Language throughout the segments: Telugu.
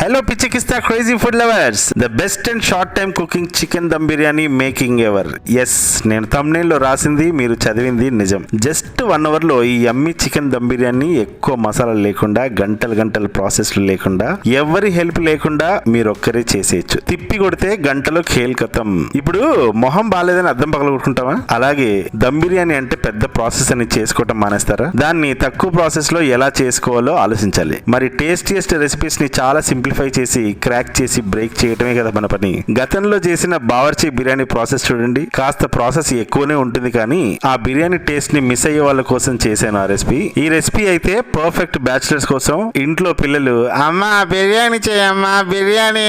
హలో పిచ్చికిస్తా crazy food lovers, the best and short time cooking chicken dum biryani making ever. Yes, నేను thumbnail లో రాసింది మీరు చదివింది నిజం. జస్ట్ 1 hour లో ఈ యమ్మీ చికెన్ దమ్ బిర్యానీ ఎక్కువ మసాలా లేకుండా, గంటల ప్రాసెస్లు లేకుండా, ఎవరి హెల్ప్ లేకుండా మీరు ఒక్కరే చేసేయచ్చు. తిప్పి కొడితే గంటలో ఖేల్ కథం. ఇప్పుడు మొహం బాగాలేదని అద్దం పగలగొట్టుకుంటామా? అలాగే దమ్ బిర్యానీ అంటే పెద్ద ప్రాసెస్ అని చేసుకోవటం మానేస్తారా? దాన్ని తక్కువ ప్రాసెస్ లో ఎలా చేసుకోవాలో ఆలోచించాలి. మరి టేస్టియస్ట్ రెసిపీస్ ని చాలా సింప్లిఫై చేసి, క్రాక్ చేసి, బ్రేక్ చేయటమే కదా మన పని. గతంలో చేసిన బావర్చి బిర్యానీ ప్రాసెస్ చూడండి, కాస్త ప్రాసెస్ ఎక్కువనే ఉంటుంది, కానీ ఆ బిర్యానీ టేస్ట్ ని మిస్ అయ్యే వాళ్ళ కోసం చేశాను ఆ రెసిపీ. ఈ రెసిపీ అయితే పర్ఫెక్ట్ బ్యాచిలర్స్ కోసం. ఇంట్లో పిల్లలు అమ్మా బిర్యానీ చేయమ్మా బిర్యానీ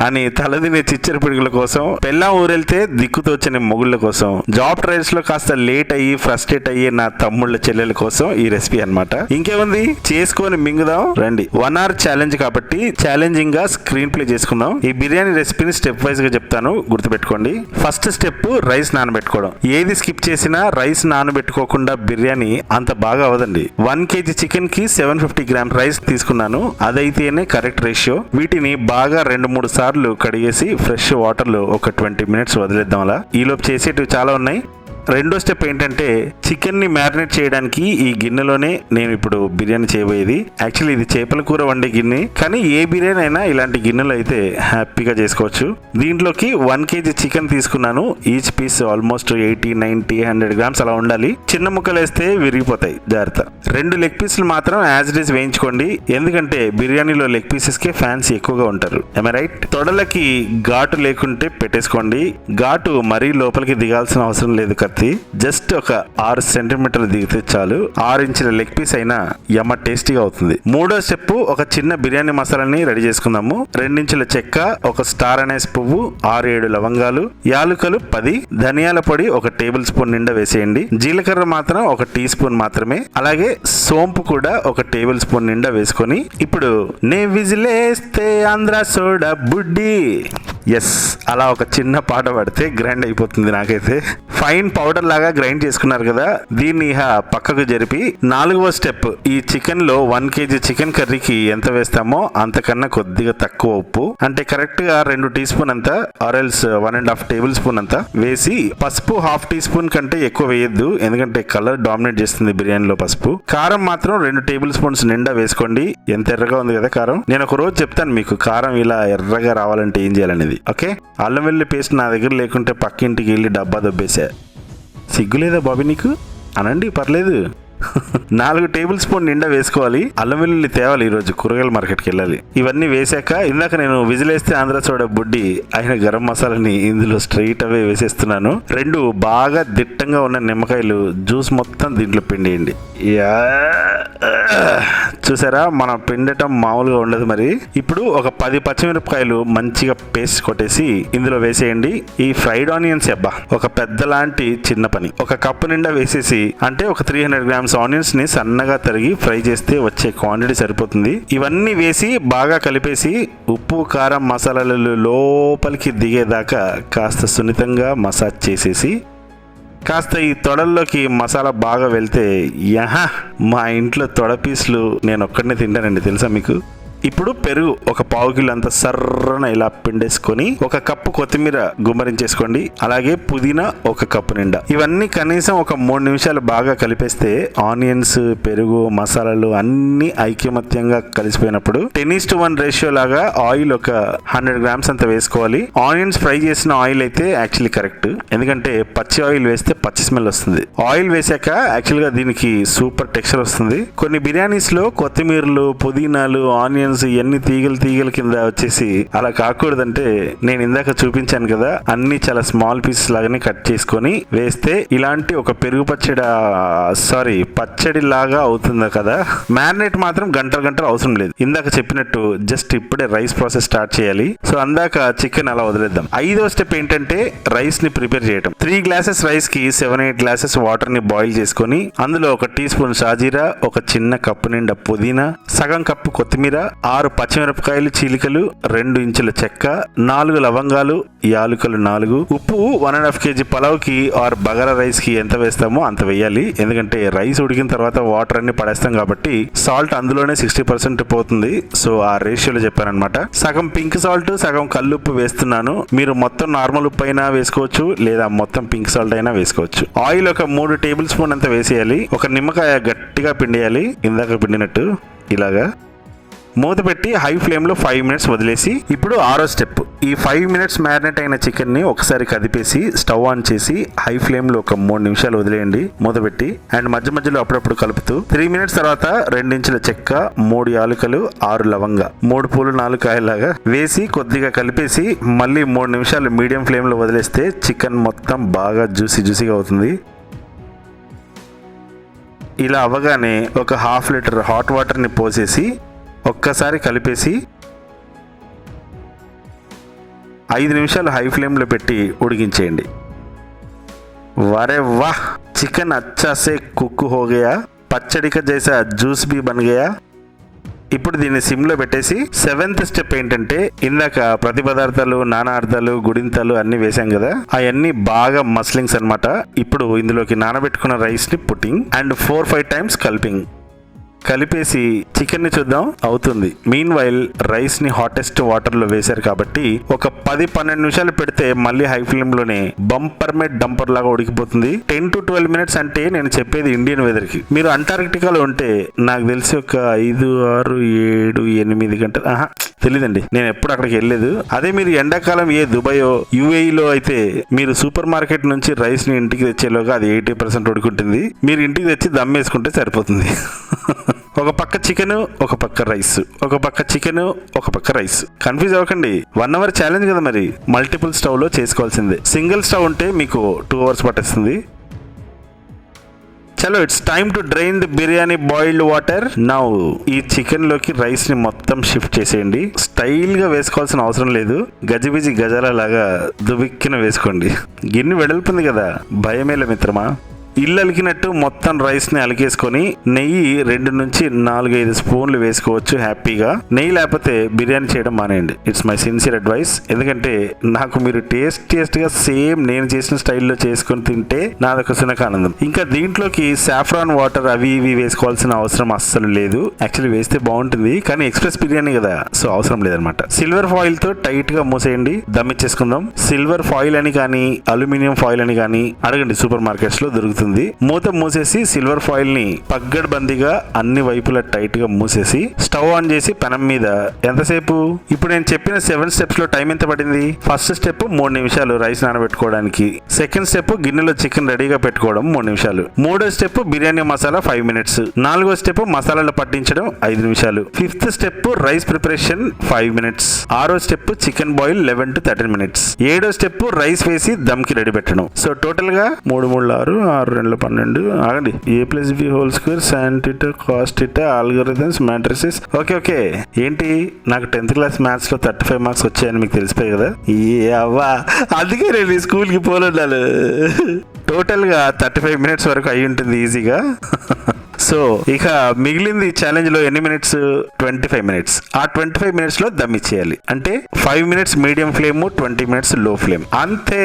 అని తలదినే చిచ్చర పిడుగుల కోసం, పెళ్ళాం ఊరెళ్తే దిక్కుతోచని మొగుళ్ళ కోసం, జాబ్ ట్రయల్స్ లో కాస్త లేట్ అయ్యి ఫ్రస్ట్రేట్ అయ్యే నా తమ్ముళ్ళ చెల్లెల కోసం ఈ రెసిపీ అన్నమాట. ఇంకేముంది, చేసుకొని మింగుదాం రండి. 1 hour ఛాలెంజ్ కాబట్టి ఛాలెంజింగ్ గా స్క్రీన్ ప్లే చేసుకుందాం. ఈ బిర్యానీ రెసిపీని స్టెప్ వైజ్ గా చెప్తాను, గుర్తుపెట్టుకోండి. ఫస్ట్ స్టెప్ రైస్ నానబెట్టుకోవడం. ఏది స్కిప్ చేసినా రైస్ నానబెట్టుకోకుండా బిర్యానీ అంత బాగా అవదండి. 1 kg చికెన్ కి 750 grams రైస్ తీసుకున్నాను, అదైతేనే కరెక్ట్ రేషియో. వీటిని బాగా 2-3 సార్లు కడిగేసి ఫ్రెష్ వాటర్ లో ఒక 20 minutes వదిలేద్దాం. అలా ఈలోపు చేసేటివి చాలా ఉన్నాయి. రెండో స్టెప్ ఏంటంటే, చికెన్ ని మ్యారినేట్ చేయడానికి ఈ గిన్నెలోనే నేను ఇప్పుడు బిర్యానీ చేయబోయేది. యాక్చువల్లీ ఇది చేపల కూర వండే గిన్నె, కానీ ఏ బిర్యానీ అయినా ఇలాంటి గిన్నెలో అయితే హ్యాపీగా చేసుకోవచ్చు. దీంట్లోకి 1 kg చికెన్ తీసుకున్నాను. ఈచ్ పీస్ ఆల్మోస్ట్ 80, 90, 100 grams అలా ఉండాలి. చిన్న ముక్కలు వేస్తే విరిగిపోతాయి, జాగ్రత్త. 2 లెగ్ పీసులు మాత్రం యాజ్ ఇట్ ఈస్ వేయించుకోండి, ఎందుకంటే బిర్యానీలో లెగ్ పీసెస్ కే ఫ్యాన్స్ ఎక్కువగా ఉంటారు. am I right? తొడలకి ఘాటు లేకుంటే పెట్టేసుకోండి. ఘాటు మరీ లోపలికి దిగాల్సిన అవసరం లేదు. జస్ట్ ఒక 6 సెంటీమీటర్లు దిగితే చాలు. 6 ఇంచుల లెగ్ పీస్ అయినా యమ్మ టేస్టీగా అవుతుంది. మూడో స్టెప్, ఒక చిన్న బిర్యానీ మసాలాని రెడీ చేసుకుందాము. 2 ఇంచుల చెక్క, ఒక స్టార్ అనేస్ పువ్వు, 6-7 లవంగాలు, యాలుకలు 10, ధనియాల పొడి 1 టేబుల్ స్పూన్ నిండా వేసేయండి. జీలకర్ర మాత్రం 1 టీ స్పూన్ మాత్రమే, అలాగే సోంపు కూడా 1 టేబుల్ స్పూన్ నిండా వేసుకొని, ఇప్పుడు నే విజిలేస్తే ఆంధ్ర సోడా బుడ్డి, ఎస్ అలా ఒక చిన్న పాట పడితే గ్రైండ్ అయిపోతుంది. నాకైతే ఫైన్ పౌడర్ లాగా గ్రైండ్ చేసుకున్నారు కదా, దీన్ని పక్కకు జరిపి 4వ స్టెప్, ఈ చికెన్ లో 1 kg చికెన్ కర్రీకి ఎంత వేస్తామో అంతకన్నా కొద్దిగా తక్కువ ఉప్పు, అంటే కరెక్ట్ గా 2 టీ స్పూన్ అంతా ఆరెల్స్ 1.5 టేబుల్ స్పూన్ అంతా వేసి, పసుపు 1/2 టీ స్పూన్ కంటే ఎక్కువ వేయద్దు, ఎందుకంటే కలర్ డామినేట్ చేస్తుంది బిర్యానీలో పసుపు. కారం మాత్రం 2 టేబుల్ స్పూన్స్ నిండా వేసుకోండి. ఎంత ఎర్రగా ఉంది కదా కారం. నేను ఒక రోజు చెప్తాను మీకు కారం ఇలా ఎర్రగా రావాలంటే ఏం చేయాలనేది. ఓకే, అల్లం వెల్లుల్లి పేస్ట్ నా దగ్గర లేకుంటే పక్కింటికి వెళ్ళి డబ్బా దొబ్బేసా. సిగ్గులేదా బాబీ నీకు? అనండి, పర్లేదు. 4 టేబుల్ స్పూన్ నిండా వేసుకోవాలి. అల్లం వెల్లుల్లి తేవాలి, ఈరోజు కూరగాయల మార్కెట్కి వెళ్ళాలి. ఇవన్నీ వేసాక ఇందాక నేను విజిలేస్తే ఆంధ్ర సోడా బుడ్డి అయిన గరం మసాలాని ఇందులో స్ట్రైట్ అవే వేసేస్తున్నాను. 2 బాగా దిట్టంగా ఉన్న నిమ్మకాయలు జ్యూస్ మొత్తం దీంట్లో పిండేయండి. చూసారా, మనం పిండటం మామూలుగా ఉండదు. మరి ఇప్పుడు ఒక 10 పచ్చిమిరపకాయలు మంచిగా పేస్ట్ కొట్టేసి ఇందులో వేసేయండి. ఈ ఫ్రైడ్ ఆనియన్స్ అబ్బా ఒక పెద్ద లాంటి చిన్న పని. 1 కప్పు నిండా వేసేసి, అంటే ఒక 300 grams ఆనియన్స్ ని సన్నగా తరిగి ఫ్రై చేస్తే వచ్చే క్వాంటిటీ సరిపోతుంది. ఇవన్నీ వేసి బాగా కలిపేసి, ఉప్పు కారం మసాలాలు లోపలికి దిగేదాకా కాస్త సున్నితంగా మసాజ్ చేసేసి, కాస్త ఈ తొడల్లోకి మసాలా బాగా వెళ్తే, మా ఇంట్లో తొడ పీసులు నేను ఒక్కడనే తింటానండి, తెలుసా మీకు? ఇప్పుడు పెరుగు 1 పావు కిలో అంత సర్రన ఇలా పిండేసుకొని, 1 కప్పు కొత్తిమీర గుమ్మరించేసుకోండి, అలాగే పుదీనా 1 కప్పు నిండా. ఇవన్నీ కనీసం ఒక 3 నిమిషాలు బాగా కలిపేస్తే ఆనియన్స్, పెరుగు, మసాలాలు అన్ని ఐకమత్యంగా కలిసిపోయినప్పుడు 10:1 రేషియో లాగా ఆయిల్ ఒక 100 grams అంత వేసుకోవాలి. ఆనియన్స్ ఫ్రై చేసిన ఆయిల్ అయితే యాక్చువల్లీ కరెక్ట్, ఎందుకంటే పచ్చి ఆయిల్ వేస్తే పచ్చి స్మెల్ వస్తుంది. ఆయిల్ వేసాక యాక్చువల్ గా దీనికి సూపర్ టెక్స్చర్ వస్తుంది. కొన్ని బిర్యానీస్ లో కొత్తిమీరలు, పుదీనాలు, ఆనియన్స్ ఇవన్నీ తీగల కింద వచ్చేసి అలా కాకూడదంటే, నేను ఇందాక చూపించాను కదా, అన్ని చాలా స్మాల్ పీసెస్ లాగానే కట్ చేసుకొని వేస్తే ఇలాంటి ఒక పెరుగు పచ్చడి లాగా అవుతుంది కదా. మ్యారినేట్ మాత్రం గంటలు అవసరం లేదు. ఇందాక చెప్పినట్టు జస్ట్ ఇప్పుడే రైస్ ప్రాసెస్ స్టార్ట్ చేయాలి. సో అందాక చికెన్ అలా వదిలేద్దాం. 5వ స్టెప్ ఏంటంటే, రైస్ ని ప్రిపేర్ చేయడం. 3 glasses రైస్ కి 7-8 glasses వాటర్ ని బాయిల్ చేసుకొని, అందులో 1 టీ స్పూన్ షాజీరా, 1 చిన్న కప్పు నిండా పుదీనా, సగం కప్పు కొత్తిమీర, 6 పచ్చిమిరపకాయలు చీలికలు, 2 ఇంచుల చెక్క, 4 లవంగాలు, యాలుకలు 4, ఉప్పు 1.5 kg పలావ్కి ఆర్ బగారా రైస్ కి ఎంత వేస్తామో అంత వేయాలి. ఎందుకంటే రైస్ ఉడికిన తర్వాత వాటర్ అన్ని పడేస్తాం కాబట్టి సాల్ట్ అందులోనే 60% పోతుంది. సో ఆ రేషియోలో చెప్పానమాట. సగం పింక్ సాల్ట్, సగం కల్లుప్పు వేస్తున్నాను. మీరు మొత్తం నార్మల్ ఉప్పు అయినా వేసుకోవచ్చు, లేదా మొత్తం పింక్ సాల్ట్ అయినా వేసుకోవచ్చు. ఆయిల్ ఒక 3 టేబుల్ స్పూన్ అంత వేసేయాలి. ఒక నిమ్మకాయ గట్టిగా పిండేయాలి, ఇందాక పిండినట్టు ఇలాగా. మూత పెట్టి హై ఫ్లేమ్ లో 5 minutes వదిలేసి, ఇప్పుడు 6వ స్టెప్. ఈ 5 minutes మ్యారినేట్ అయిన చికెన్ ని ఒకసారి కదిపేసి స్టవ్ ఆన్ చేసి హై ఫ్లేమ్ లో ఒక 3 నిమిషాలు వదిలేయండి మూత పెట్టి. అండ్ మధ్య మధ్యలో అప్పుడప్పుడు కలుపుతూ 3 minutes తర్వాత 2 ఇంచుల చెక్క, 3 యాలుకలు, 6 లవంగ, 3 పూలు 4 కాయలాగా వేసి కొద్దిగా కలిపేసి మళ్ళీ 3 నిమిషాలు మీడియం ఫ్లేమ్ లో వదిలేస్తే చికెన్ మొత్తం బాగా జ్యూసీగా అవుతుంది. ఇలా అవ్వగానే ఒక 1/2 లీటర్ హాట్ వాటర్ ని పోసేసి ఒక్కసారి కలిపేసి 5 నిమిషాలు హై ఫ్లేమ్లో పెట్టి ఉడికించేయండి. వరే వాహ్, చికెన్ అచ్చా సే కుక్ హో గయా, పచ్చడి కా జైసా జ్యూస్ బి బన్ గయా. ఇప్పుడు దీన్ని సిమ్లో పెట్టేసి 7th స్టెప్ ఏంటంటే, ఇందాక ప్రతి పదార్థాలు, నానార్థాలు, గుడింతలు అన్ని వేసాం కదా, అవన్నీ బాగా మస్లింగ్స్ అన్నమాట. ఇప్పుడు ఇందులోకి నానబెట్టుకున్న రైస్ ని పుట్టింగ్ అండ్ 4-5 టైమ్స్ కలిపేసి చికెన్ ని చూద్దాం. అవుతుంది. మీన్ వైల్ రైస్ ని హాటెస్ట్ వాటర్ లో వేశారు కాబట్టి ఒక 10-12 నిమిషాలు పెడితే మళ్ళీ హై ఫ్లేమ్ లోనే బంపర్ మే డంపర్ లాగా ఉడికిపోతుంది. 10 to 12 minutes అంటే నేను చెప్పేది ఇండియన్ వెదర్ కి. మీరు అంటార్కిటికాలో ఉంటే నాకు తెలిసి ఒక 5, 6, 7, 8 గంటలు తెలీదండి, నేను ఎప్పుడు అక్కడికి వెళ్ళలేదు. అదే మీరు ఎండాకాలం ఏ దుబాయో యుఏఈలో అయితే మీరు సూపర్ మార్కెట్ నుంచి రైస్ ని ఇంటికి తెచ్చేలోగా అది 80% ఉడుకుంటుంది. మీరు ఇంటికి తెచ్చి దమ్ వేసుకుంటే సరిపోతుంది. ఒక పక్క చికెన్, ఒక పక్క రైస్, ఒక పక్క చికెన్, ఒక పక్క రైస్. కన్ఫ్యూజ్ అవ్వకండి. 1 hour ఛాలెంజ్ కదా మరి, మల్టిపుల్ స్టవ్ లో చేసుకోవాల్సిందే. సింగిల్ స్టవ్ ఉంటే మీకు 2 hours పట్టేస్తుంది. చలో, it's time to drain the biryani boiled water. Now ఈ చికెన్ లోకి రైస్ ని మొత్తం షిఫ్ట్ చేసేయండి. స్టైల్ గా వేసుకోవాల్సిన అవసరం లేదు, గజిబిజి గజాల లాగా దుబిక్కిన వేసుకోండి. గిన్నె వెడల్పుంది కదా, భయమేల మిత్రమా. ఇల్లు అలికినట్టు మొత్తం రైస్ ని అలికేసుకొని నెయ్యి 2 నుంచి 4-5 స్పూన్లు వేసుకోవచ్చు హ్యాపీగా. నెయ్యి లేకపోతే బిర్యానీ చేయడం మానేయండి. It's my sincere advice. ఎందుకంటే నాకు మీరు టేస్ట్ గా సేమ్ నేను చేసిన స్టైల్లో చేసుకొని తింటే నాదొక సునక ఆనందం. ఇంకా దీంట్లోకి సాఫ్రాన్ వాటర్ అవి ఇవి వేసుకోవాల్సిన అవసరం అస్సలు లేదు. యాక్చువల్లీ వేస్తే బాగుంటుంది, కానీ ఎక్స్ప్రెస్ బిర్యానీ కదా, సో అవసరం లేదనమాట. సిల్వర్ ఫాయిల్ తో టైట్ గా మూసేయండి, దమ్ ఇచ్చేసుకుందాం. సిల్వర్ ఫాయిల్ అని కానీ అల్యూమినియం ఫాయిల్ అని కానీ అడగండి, సూపర్ మార్కెట్స్ లో దొరుకుతుంది. మూత మూసేసి సిల్వర్ ఫాయిల్ ని పగ్గడబందిగా అన్ని వైపులా టైట్ గా మూసేసి స్టవ్ ఆన్ చేసి పెనం మీద ఎంతసేపు, ఇప్పుడు నేను చెప్పిన 7 steps లో టైం ఎంత పడింది? ఫస్ట్ స్టెప్ 3 నిమిషాలు రైస్ నానబెట్టుకోవడానికి, సెకండ్ స్టెప్ గిన్నెలో చికెన్ రెడీగా పెట్టుకోవడం 3 నిమిషాలు, 3వ స్టెప్ బిర్యానీ మసాలా 5 minutes, 4వ స్టెప్ మసాలాలు పట్టించడం 5 నిమిషాలు, 5th step rice preparation 5 minutes, 6వ step chicken boil 11 to 13 minutes, 7వ స్టెప్ రైస్ వేసి దమ్ కి రెడీ పెట్టడం. సో టోటల్ గా 3, 3, 6, 6, 2, 12. ఆగండి. A+B² శాంటిట కాస్టిట ఆల్గోరిథమ్స్ మ్యాట్రిసెస్. ఓకే. ఏంటి, నాకు 10th class మ్యాథ్స్ లో 35 మార్క్స్ వచ్చాయని మీకు తెలిసిపోయి కదా. అవ్వా, అందుకే నేను ఈ స్కూల్కి పోనున్నాను. టోటల్ గా 35 minutes వరకు అయి ఉంటుంది ఈజీగా. సో ఇక మిగిలింది ఛాలెంజ్ లో ఎన్ని మినిట్స్? 25 minutes. ఆ 25 minutes లో దమ్ ఇచ్చేయాలి. అంటే 5 minutes మీడియం ఫ్లేమ్, 20 minutes లో ఫ్లేమ్, అంతే.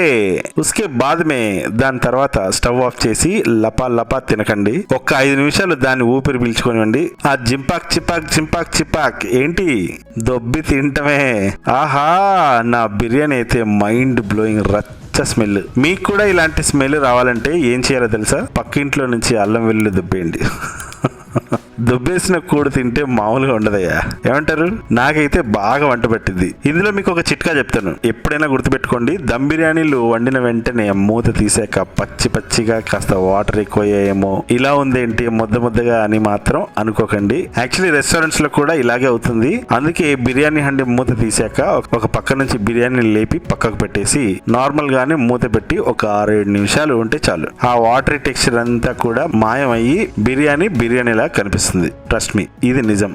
ఉస్కే బాద్ మే దాని తర్వాత స్టవ్ ఆఫ్ చేసి లపా తినకండి. ఒక్క 5 నిమిషాలు దాన్ని ఊపిరి పీల్చుకోనివ్వండి. ఆ జింపాక్ ఏంటి, దొబ్బి తింటమే. ఆహా, నా బిర్యానీ అయితే మైండ్ బ్లోయింగ్ స్మెల్. మీకు కూడా ఇలాంటి స్మెల్ రావాలంటే ఏం చేయాలో తెలుసా? పక్కింట్లో నుంచి అల్లం వెల్లుల్లి దుబ్బేయండి. దుబ్బేసిన కూడు తింటే మామూలుగా ఉండదయ్యా. ఏమంటారు? నాకైతే బాగా వంట పట్టింది. ఇందులో మీకు ఒక చిట్కా చెప్తాను, ఎప్పుడైనా గుర్తుపెట్టుకోండి. దమ్ బిర్యానీలు వండిన వెంటనే మూత తీసాక పచ్చిగా కాస్త వాటర్ ఎక్కువయ్యాయేమో, ఇలా ఉందేంటి ముద్దగా అని మాత్రం అనుకోకండి. యాక్చువల్లీ రెస్టారెంట్స్ లో కూడా ఇలాగే అవుతుంది. అందుకే బిర్యానీ హండి మూత తీసాక ఒక పక్క నుంచి బిర్యానీ లేపి పక్కకు పెట్టేసి నార్మల్ గానే మూత పెట్టి ఒక 6-7 నిమిషాలు ఉంటే చాలు. ఆ వాటర్ టెక్స్చర్ అంతా కూడా మాయమయ్యి బిర్యానీలా కనిపిస్తుంది. ట్రస్ట్ మీ, ఇది నిజం.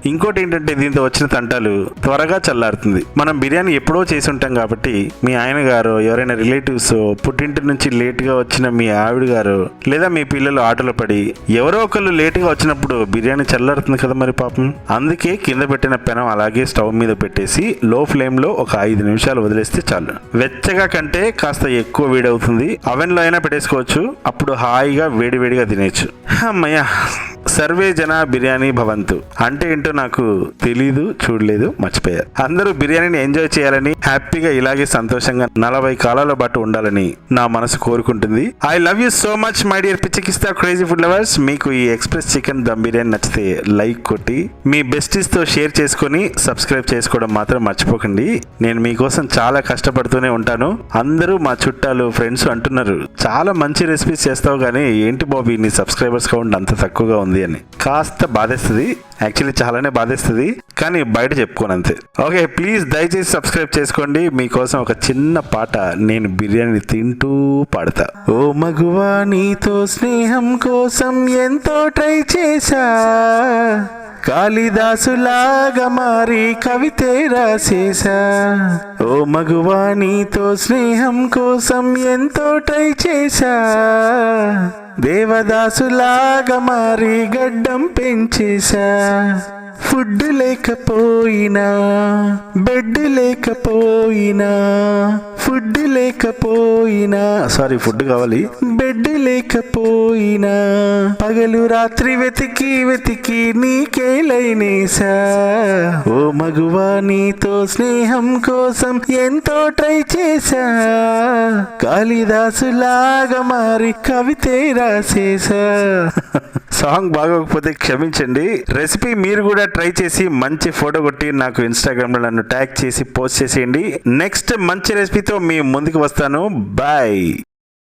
ఇంకోటి ఏంటంటే దీంతో వచ్చిన తంటాలు త్వరగా చల్లారుతుంది. మనం బిర్యానీ ఎప్పుడో చేసి ఉంటాం కాబట్టి మీ ఆయన గారు, ఎవరైనా రిలేటివ్స్, పుట్టింటి నుంచి లేట్ గా వచ్చిన మీ ఆవిడ గారు, లేదా మీ పిల్లలు ఆటలో పడి ఎవరో ఒకళ్ళు లేట్ గా వచ్చినప్పుడు బిర్యానీ చల్లారుతుంది కదా మరి పాపం. అందుకే కింద పెట్టిన పెనం అలాగే స్టవ్ మీద పెట్టేసి లో ఫ్లేమ్ లో ఒక 5 నిమిషాలు వదిలేస్తే చాలు. వెచ్చగా కంటే కాస్త ఎక్కువ వేడవుతుంది. అవెన్ లో అయినా పెట్టేసుకోవచ్చు. అప్పుడు హాయిగా వేడివేడిగా తినేయచ్చు. అమ్మయ్య, సర్వే జన బిర్యానీ భవంతు అంటే ఏంటో నాకు తెలీదు, చూడలేదు, మర్చిపోయారు. అందరూ బిర్యానీని ఎంజాయ్ చేయాలని, హ్యాపీగా ఇలాగే సంతోషంగా 40 కాలాల పాటు ఉండాలని నా మనసు కోరుకుంటుంది. I love you so much my dear పిచ్చకిస్తా crazy food lovers. మీకు ఈ ఎక్స్ప్రెస్ చికెన్ దమ్ బిర్యానీ నచ్చితే లైక్ కొట్టి మీ బెస్టీస్ తో షేర్ చేసుకొని సబ్స్క్రైబ్ చేసుకోవడం మాత్రం మర్చిపోకండి. నేను మీకోసం చాలా కష్టపడుతూనే ఉంటాను. అందరూ మా చుట్టాలు, ఫ్రెండ్స్ అంటున్నారు చాలా మంచి రెసిపీస్ చేస్తావు కానీ ఏంటి బాబీ నీ సబ్స్క్రైబర్స్ కౌంట్ అంత తక్కువగా ఉంది అని. కాస్త బాధేస్తుంది, యాక్చువల్లీ చాలానే బాధేస్తుంది, కానీ బయట చెప్పుకోనంతే. ఓకే, ప్లీజ్ దయచేసి సబ్స్క్రైబ్ చేసుకోండి. మీకోసం ఒక చిన్న పాట నేను బిర్యానీ తింటూ పాడతా. ఓ మగువా నీతో స్నేహం కోసం ఎంతో ట్రై చేశా, కాళిదాసులాగా మారి కవితే రాసేసా. ఓ మగువా నీతో స్నేహం కోసం ఎంతో ట్రై చేశా, దేవదాసులాగా మారి గడ్డం పెంచేశా. ఫుడ్ లేకపోయినా, బెడ్ లేకపోయినా, ఫుడ్ లేకపోయినా, సారీ ఫుడ్ కావాలి, బెడ్ లేకపోయినా, పగలు రాత్రి వెతికి వెతికి నీకే లైనేసా. ఓ మగువా నీతో స్నేహం కోసం ఎంతో ట్రై చేశా, కాళిదాసులాగా మారి కవితే రాసేసా. సాంగ్ బాగోకపోతే క్షమించండి. రెసిపీ మీరు కూడా ట్రై చేసి మంచి ఫోటో కొట్టి నాకు ఇన్స్టాగ్రామ్ లో నన్ను ట్యాగ్ చేసి పోస్ట్ చేసేయండి. నెక్స్ట్ మంచి రెసిపీతో మీ ముందుకు వస్తాను. బాయ్.